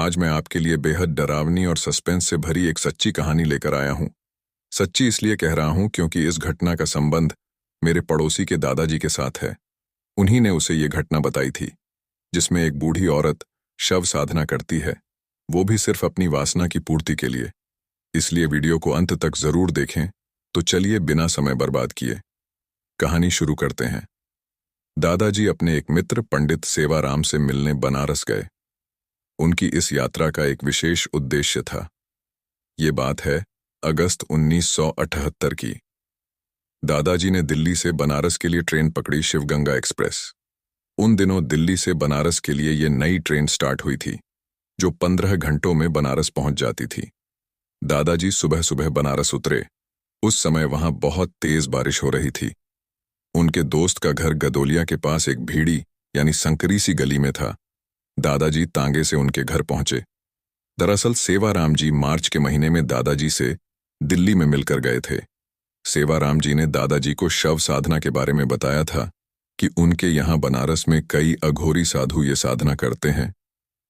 आज मैं आपके लिए बेहद डरावनी और सस्पेंस से भरी एक सच्ची कहानी लेकर आया हूं। सच्ची इसलिए कह रहा हूं क्योंकि इस घटना का संबंध मेरे पड़ोसी के दादाजी के साथ है। उन्हीं ने उसे ये घटना बताई थी, जिसमें एक बूढ़ी औरत शव साधना करती है, वो भी सिर्फ अपनी वासना की पूर्ति के लिए। इसलिए वीडियो को अंत तक जरूर देखें। तो चलिए बिना समय बर्बाद किए कहानी शुरू करते हैं। दादाजी अपने एक मित्र पंडित सेवाराम से मिलने बनारस गए। उनकी इस यात्रा का एक विशेष उद्देश्य था। ये बात है अगस्त 1978 की। दादाजी ने दिल्ली से बनारस के लिए ट्रेन पकड़ी, शिवगंगा एक्सप्रेस। उन दिनों दिल्ली से बनारस के लिए ये नई ट्रेन स्टार्ट हुई थी, जो 15 घंटों में बनारस पहुंच जाती थी। दादाजी सुबह सुबह बनारस उतरे। उस समय वहां बहुत तेज बारिश हो रही थी। उनके दोस्त का घर गदोलिया के पास एक भीड़ी यानी संकरी सी गली में था। दादाजी तांगे से उनके घर पहुंचे। दरअसल सेवाराम जी मार्च के महीने में दादाजी से दिल्ली में मिलकर गए थे। सेवाराम जी ने दादाजी को शव साधना के बारे में बताया था कि उनके यहाँ बनारस में कई अघोरी साधु ये साधना करते हैं,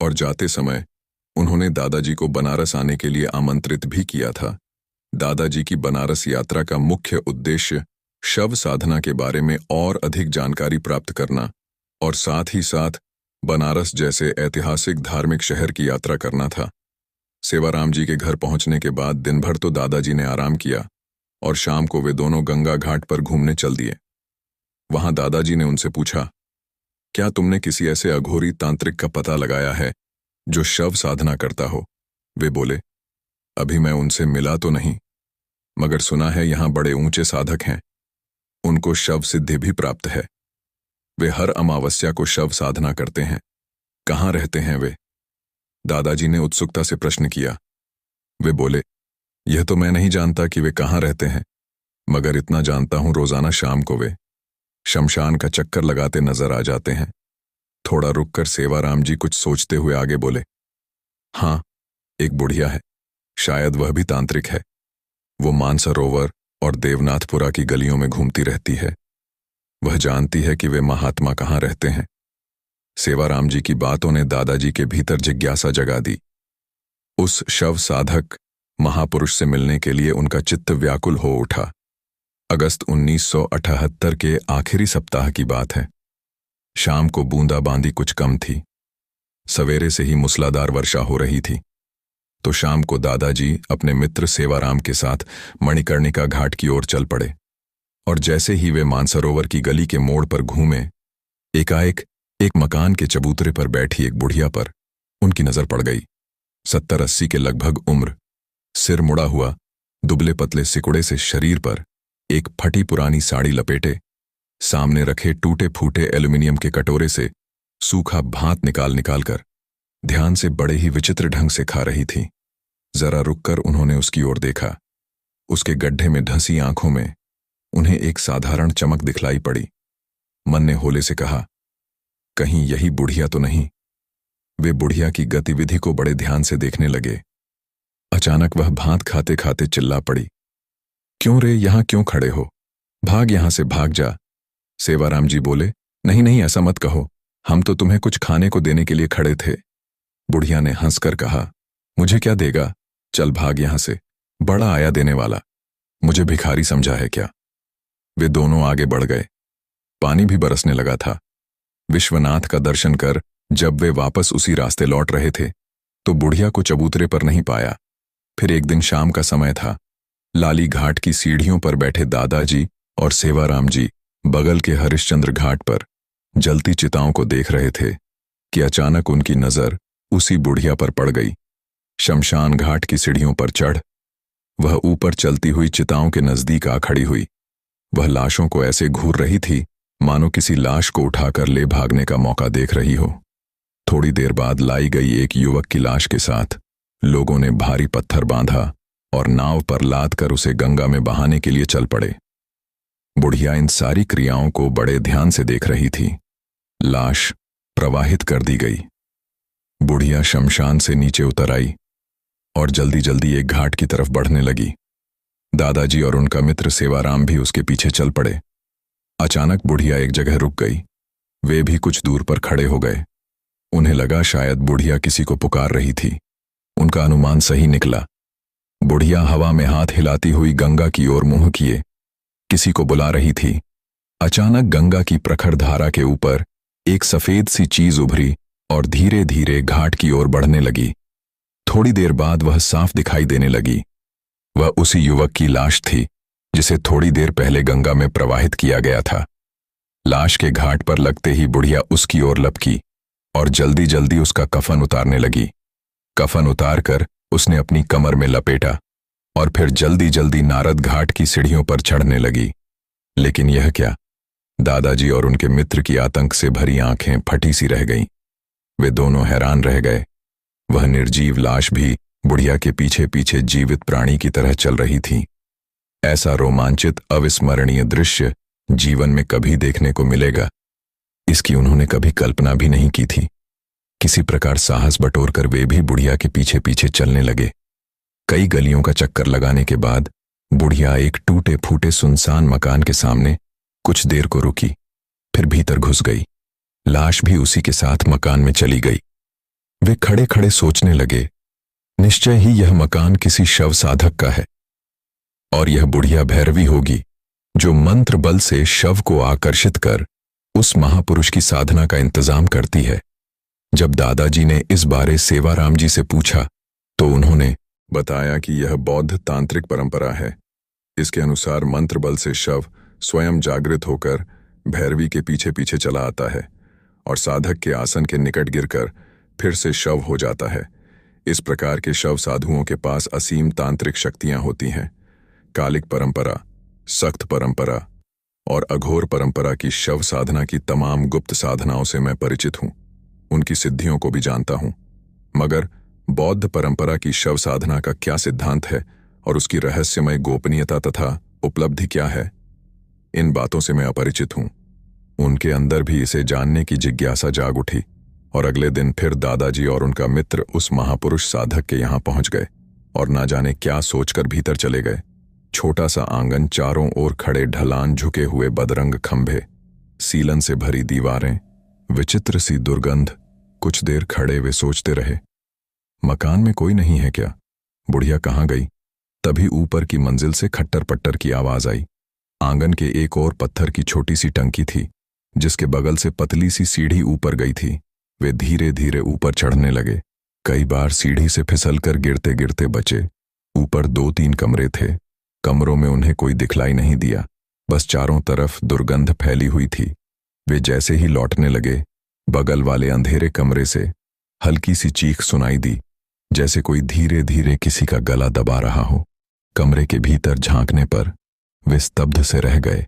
और जाते समय उन्होंने दादाजी को बनारस आने के लिए आमंत्रित भी किया था। दादाजी की बनारस यात्रा का मुख्य उद्देश्य शव साधना के बारे में और अधिक जानकारी प्राप्त करना और साथ ही साथ बनारस जैसे ऐतिहासिक धार्मिक शहर की यात्रा करना था। सेवाराम जी के घर पहुंचने के बाद दिन भर तो दादाजी ने आराम किया और शाम को वे दोनों गंगा घाट पर घूमने चल दिए। वहां दादाजी ने उनसे पूछा, क्या तुमने किसी ऐसे अघोरी तांत्रिक का पता लगाया है जो शव साधना करता हो? वे बोले, अभी मैं उनसे मिला तो नहीं, मगर सुना है यहां बड़े ऊंचे साधक हैं। उनको शव सिद्धि भी प्राप्त है। वे हर अमावस्या को शव साधना करते हैं। कहाँ रहते हैं वे? दादाजी ने उत्सुकता से प्रश्न किया। वे बोले, यह तो मैं नहीं जानता कि वे कहाँ रहते हैं, मगर इतना जानता हूं रोजाना शाम को वे शमशान का चक्कर लगाते नजर आ जाते हैं। थोड़ा रुककर सेवाराम जी कुछ सोचते हुए आगे बोले, हाँ, एक बुढ़िया है, शायद वह भी तांत्रिक है। वो मानसरोवर और देवनाथपुरा की गलियों में घूमती रहती है। वह जानती है कि वे महात्मा कहाँ रहते हैं। सेवाराम जी की बातों ने दादाजी के भीतर जिज्ञासा जगा दी। उस शव साधक महापुरुष से मिलने के लिए उनका चित्त व्याकुल हो उठा। अगस्त 1978 के आखिरी सप्ताह की बात है। शाम को बूंदाबांदी कुछ कम थी। सवेरे से ही मूसलाधार वर्षा हो रही थी। तो शाम को दादाजी अपने मित्र सेवाराम के साथ मणिकर्णिका घाट की ओर चल पड़े, और जैसे ही वे मानसरोवर की गली के मोड़ पर घूमे, एकाएक एक मकान के चबूतरे पर बैठी एक बुढ़िया पर उनकी नजर पड़ गई। 70-80 के लगभग उम्र, सिर मुड़ा हुआ, दुबले पतले सिकुड़े से शरीर पर एक फटी पुरानी साड़ी लपेटे, सामने रखे टूटे फूटे एल्यूमिनियम के कटोरे से सूखा भात निकाल निकाल कर ध्यान से बड़े ही विचित्र ढंग से खा रही थी। जरा रुककर उन्होंने उसकी ओर देखा। उसके गड्ढे में ढंसी आंखों में उन्हें एक साधारण चमक दिखलाई पड़ी। मन ने होले से कहा, कहीं यही बुढ़िया तो नहीं? वे बुढ़िया की गतिविधि को बड़े ध्यान से देखने लगे। अचानक वह भात खाते खाते चिल्ला पड़ी, क्यों रे, यहां क्यों खड़े हो? भाग यहां से, भाग जा। सेवाराम जी बोले, नहीं नहीं, ऐसा मत कहो, हम तो तुम्हें कुछ खाने को देने के लिए खड़े थे। बुढ़िया ने हंसकर कहा, मुझे क्या देगा? चल भाग यहां से, बड़ा आया देने वाला। मुझे भिखारी समझा है क्या? वे दोनों आगे बढ़ गए। पानी भी बरसने लगा था। विश्वनाथ का दर्शन कर जब वे वापस उसी रास्ते लौट रहे थे तो बुढ़िया को चबूतरे पर नहीं पाया। फिर एक दिन शाम का समय था। लाली घाट की सीढ़ियों पर बैठे दादाजी और सेवाराम जी बगल के हरिश्चंद्र घाट पर जलती चिताओं को देख रहे थे कि अचानक उनकी नजर उसी बुढ़िया पर पड़ गई। शमशान घाट की सीढ़ियों पर चढ़ वह ऊपर चलती हुई चिताओं के नजदीक आ खड़ी हुई। वह लाशों को ऐसे घूर रही थी मानो किसी लाश को उठाकर ले भागने का मौका देख रही हो। थोड़ी देर बाद लाई गई एक युवक की लाश के साथ लोगों ने भारी पत्थर बांधा और नाव पर लाद कर उसे गंगा में बहाने के लिए चल पड़े। बुढ़िया इन सारी क्रियाओं को बड़े ध्यान से देख रही थी। लाश प्रवाहित कर दी गई। बुढ़िया शमशान से नीचे उतर आई और जल्दी जल्दी एक घाट की तरफ बढ़ने लगी। दादाजी और उनका मित्र सेवाराम भी उसके पीछे चल पड़े। अचानक बुढ़िया एक जगह रुक गई। वे भी कुछ दूर पर खड़े हो गए। उन्हें लगा शायद बुढ़िया किसी को पुकार रही थी। उनका अनुमान सही निकला। बुढ़िया हवा में हाथ हिलाती हुई गंगा की ओर मुंह किए किसी को बुला रही थी। अचानक गंगा की प्रखर धारा के ऊपर एक सफेद सी चीज उभरी और धीरे धीरे घाट की ओर बढ़ने लगी। थोड़ी देर बाद वह साफ दिखाई देने लगी। वह उसी युवक की लाश थी जिसे थोड़ी देर पहले गंगा में प्रवाहित किया गया था। लाश के घाट पर लगते ही बुढ़िया उसकी ओर लपकी और जल्दी जल्दी उसका कफन उतारने लगी। कफन उतारकर उसने अपनी कमर में लपेटा और फिर जल्दी जल्दी नारद घाट की सीढ़ियों पर चढ़ने लगी। लेकिन यह क्या, दादाजी और उनके मित्र की आतंक से भरी आंखें फटी सी रह गईं। वे दोनों हैरान रह गए। वह निर्जीव लाश भी बुढ़िया के पीछे पीछे जीवित प्राणी की तरह चल रही थी। ऐसा रोमांचित अविस्मरणीय दृश्य जीवन में कभी देखने को मिलेगा, इसकी उन्होंने कभी कल्पना भी नहीं की थी। किसी प्रकार साहस बटोरकर वे भी बुढ़िया के पीछे पीछे चलने लगे। कई गलियों का चक्कर लगाने के बाद बुढ़िया एक टूटे फूटे सुनसान मकान के सामने कुछ देर को रुकी, फिर भीतर घुस गई। लाश भी उसी के साथ मकान में चली गई। वे खड़े खड़े सोचने लगे, निश्चय ही यह मकान किसी शव साधक का है और यह बुढ़िया भैरवी होगी जो मंत्र बल से शव को आकर्षित कर उस महापुरुष की साधना का इंतजाम करती है। जब दादाजी ने इस बारे सेवाराम जी से पूछा तो उन्होंने बताया कि यह बौद्ध तांत्रिक परंपरा है। इसके अनुसार मंत्र बल से शव स्वयं जागृत होकर भैरवी के पीछे पीछे चला आता है और साधक के आसन के निकट गिरकर फिर से शव हो जाता है। इस प्रकार के शव साधुओं के पास असीम तांत्रिक शक्तियां होती हैं। कालिक परंपरा, सख्त परंपरा और अघोर परंपरा की शव साधना की तमाम गुप्त साधनाओं से मैं परिचित हूं, उनकी सिद्धियों को भी जानता हूं। मगर बौद्ध परंपरा की शव साधना का क्या सिद्धांत है और उसकी रहस्यमय गोपनीयता तथा उपलब्धि क्या है, इन बातों से मैं अपरिचित हूं। उनके अंदर भी इसे जानने की जिज्ञासा जाग उठी और अगले दिन फिर दादाजी और उनका मित्र उस महापुरुष साधक के यहां पहुंच गए और ना जाने क्या सोचकर भीतर चले गए। छोटा सा आंगन, चारों ओर खड़े ढलान, झुके हुए बदरंग खंभे, सीलन से भरी दीवारें, विचित्र सी दुर्गंध। कुछ देर खड़े वे सोचते रहे, मकान में कोई नहीं है क्या? बुढ़िया कहाँ गई? तभी ऊपर की मंजिल से खट्टर पट्टर की आवाज आई। आंगन के एक और पत्थर की छोटी सी टंकी थी जिसके बगल से पतली सी सीढ़ी ऊपर गई थी। वे धीरे धीरे ऊपर चढ़ने लगे। कई बार सीढ़ी से फिसलकर गिरते गिरते बचे। ऊपर 2-3 कमरे थे। कमरों में उन्हें कोई दिखलाई नहीं दिया, बस चारों तरफ दुर्गंध फैली हुई थी। वे जैसे ही लौटने लगे, बगल वाले अंधेरे कमरे से हल्की सी चीख सुनाई दी, जैसे कोई धीरे धीरे किसी का गला दबा रहा हो। कमरे के भीतर झांकने पर वे स्तब्ध से रह गए।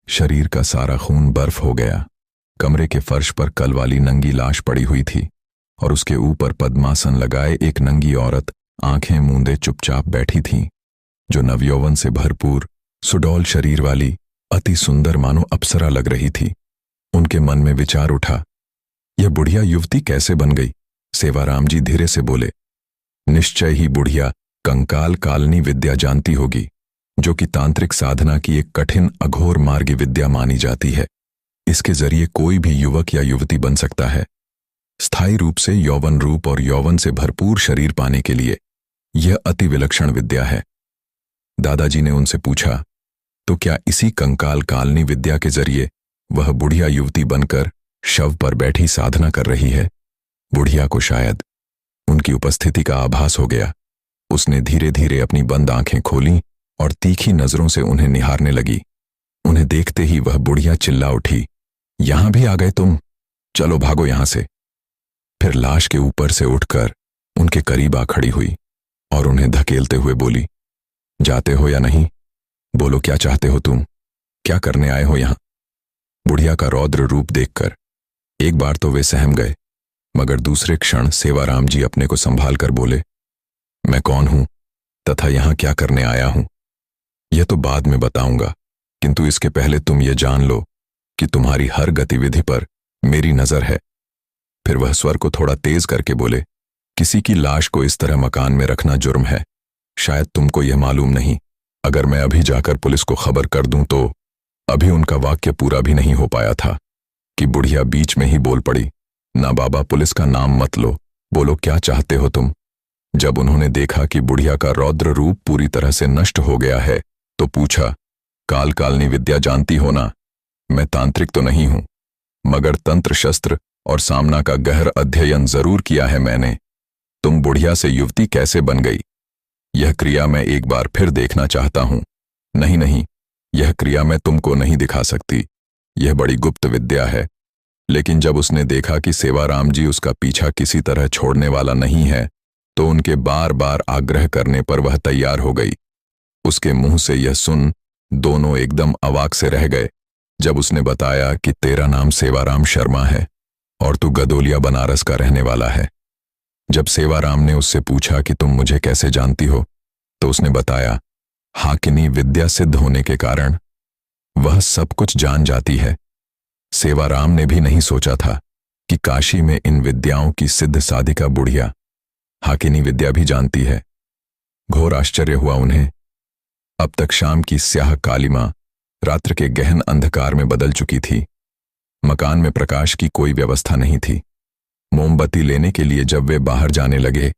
शरीर का सारा खून बर्फ हो गया। कमरे के फर्श पर कल वाली नंगी लाश पड़ी हुई थी और उसके ऊपर पद्मासन लगाए एक नंगी औरत आंखें मूंदे चुपचाप बैठी थी, जो नवयौवन से भरपूर सुडौल शरीर वाली अति सुंदर मानो अप्सरा लग रही थी। उनके मन में विचार उठा, यह बुढ़िया युवती कैसे बन गई? सेवाराम जी धीरे से बोले, निश्चय ही बुढ़िया कंकाल कालनी विद्या जानती होगी, जो कि तांत्रिक साधना की एक कठिन अघोर मार्गी विद्या मानी जाती है। इसके जरिए कोई भी युवक या युवती बन सकता है। स्थायी रूप से यौवन रूप और यौवन से भरपूर शरीर पाने के लिए यह अति विलक्षण विद्या है। दादाजी ने उनसे पूछा, तो क्या इसी कंकाल कालनी विद्या के जरिए वह बुढ़िया युवती बनकर शव पर बैठी साधना कर रही है? बुढ़िया को शायद उनकी उपस्थिति का आभास हो गया। उसने धीरे धीरे अपनी बंद आंखें खोलीं और तीखी नजरों से उन्हें निहारने लगी। उन्हें देखते ही वह बुढ़िया चिल्ला उठी, यहां भी आ गए तुम? चलो भागो यहां से। फिर लाश के ऊपर से उठकर उनके करीब आ खड़ी हुई और उन्हें धकेलते हुए बोली, जाते हो या नहीं? बोलो, क्या चाहते हो तुम? क्या करने आए हो यहां? बुढ़िया का रौद्र रूप देखकर एक बार तो वे सहम गए, मगर दूसरे क्षण सेवाराम जी अपने को संभाल कर बोले, मैं कौन हूं तथा यहां क्या करने आया हूं, यह तो बाद में बताऊंगा, किंतु इसके पहले तुम ये जान लो कि तुम्हारी हर गतिविधि पर मेरी नजर है। फिर वह स्वर को थोड़ा तेज करके बोले, किसी की लाश को इस तरह मकान में रखना जुर्म है। शायद तुमको यह मालूम नहीं, अगर मैं अभी जाकर पुलिस को खबर कर दूं तो। अभी उनका वाक्य पूरा भी नहीं हो पाया था कि बुढ़िया बीच में ही बोल पड़ी, ना बाबा, पुलिस का नाम मत लो, बोलो क्या चाहते हो तुम। जब उन्होंने देखा कि बुढ़िया का रौद्र रूप पूरी तरह से नष्ट हो गया है तो पूछा, काल कालनी विद्या जानती हो ना? मैं तांत्रिक तो नहीं हूं, मगर तंत्र शस्त्र और सामना का गहर अध्ययन जरूर किया है मैंने। तुम बुढ़िया से युवती कैसे बन गई? यह क्रिया मैं एक बार फिर देखना चाहता हूं। नहीं नहीं, यह क्रिया मैं तुमको नहीं दिखा सकती, यह बड़ी गुप्त विद्या है। लेकिन जब उसने देखा कि सेवाराम जी उसका पीछा किसी तरह छोड़ने वाला नहीं है तो उनके बार बार आग्रह करने पर वह तैयार हो गई। उसके मुंह से यह सुन दोनों एकदम अवाक से रह गए जब उसने बताया कि तेरा नाम सेवाराम शर्मा है और तू गदोलिया बनारस का रहने वाला है। जब सेवाराम ने उससे पूछा कि तुम मुझे कैसे जानती हो तो उसने बताया, हाकिनी विद्या सिद्ध होने के कारण वह सब कुछ जान जाती है। सेवाराम ने भी नहीं सोचा था कि काशी में इन विद्याओं की सिद्ध साधिका बुढ़िया हाकिनी विद्या भी जानती है। घोर आश्चर्य हुआ उन्हें। अब तक शाम की स्याह कालिमा रात्र के गहन अंधकार में बदल चुकी थी। मकान में प्रकाश की कोई व्यवस्था नहीं थी। मोमबत्ती लेने के लिए जब वे बाहर जाने लगे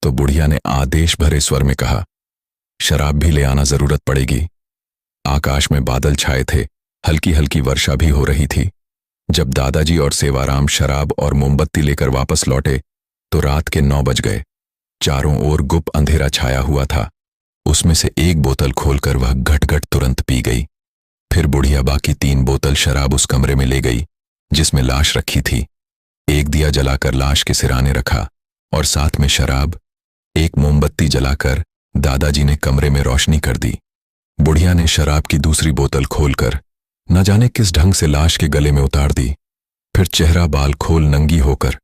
तो बुढ़िया ने आदेश भरे स्वर में कहा, शराब भी ले आना जरूरत पड़ेगी। आकाश में बादल छाए थे, हल्की हल्की वर्षा भी हो रही थी। जब दादाजी और सेवाराम शराब और मोमबत्ती लेकर वापस लौटे तो रात के 9 बज गए। चारों ओर गुप अंधेरा छाया हुआ था। उसमें से एक बोतल खोलकर वह घट-घट तुरंत पी गई। फिर बुढ़िया बाकी 3 बोतल शराब उस कमरे में ले गई जिसमें लाश रखी थी। एक दिया जलाकर लाश के सिराने रखा और साथ में शराब, एक मोमबत्ती जलाकर दादाजी ने कमरे में रोशनी कर दी। बुढ़िया ने शराब की दूसरी बोतल खोलकर न जाने किस ढंग से लाश के गले में उतार दी। फिर चेहरा बाल खोल नंगी होकर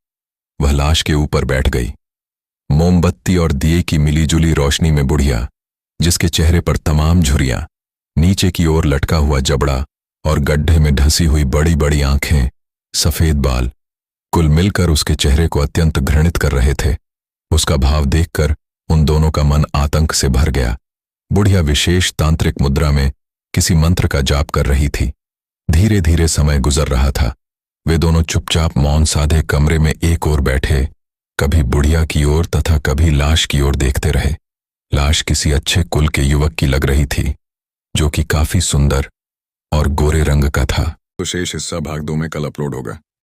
वह लाश के ऊपर बैठ गई। मोमबत्ती और दिए की मिलीजुली रोशनी में बुढ़िया, जिसके चेहरे पर तमाम झुर्रियां, नीचे की ओर लटका हुआ जबड़ा और गड्ढे में ढसी हुई बड़ी बड़ी आंखें, सफेद बाल, कुल मिलकर उसके चेहरे को अत्यंत घृणित कर रहे थे। उसका भाव देखकर उन दोनों का मन आतंक से भर गया। बुढ़िया विशेष तांत्रिक मुद्रा में किसी मंत्र का जाप कर रही थी। धीरे धीरे समय गुजर रहा था। वे दोनों चुपचाप मौन साधे कमरे में एक ओर बैठे, कभी बुढ़िया की ओर तथा कभी लाश की ओर देखते रहे। लाश किसी अच्छे कुल के युवक की लग रही थी, जो कि काफी सुंदर और गोरे रंग का था। तो शेष हिस्सा भाग 2 में कल अपलोड होगा।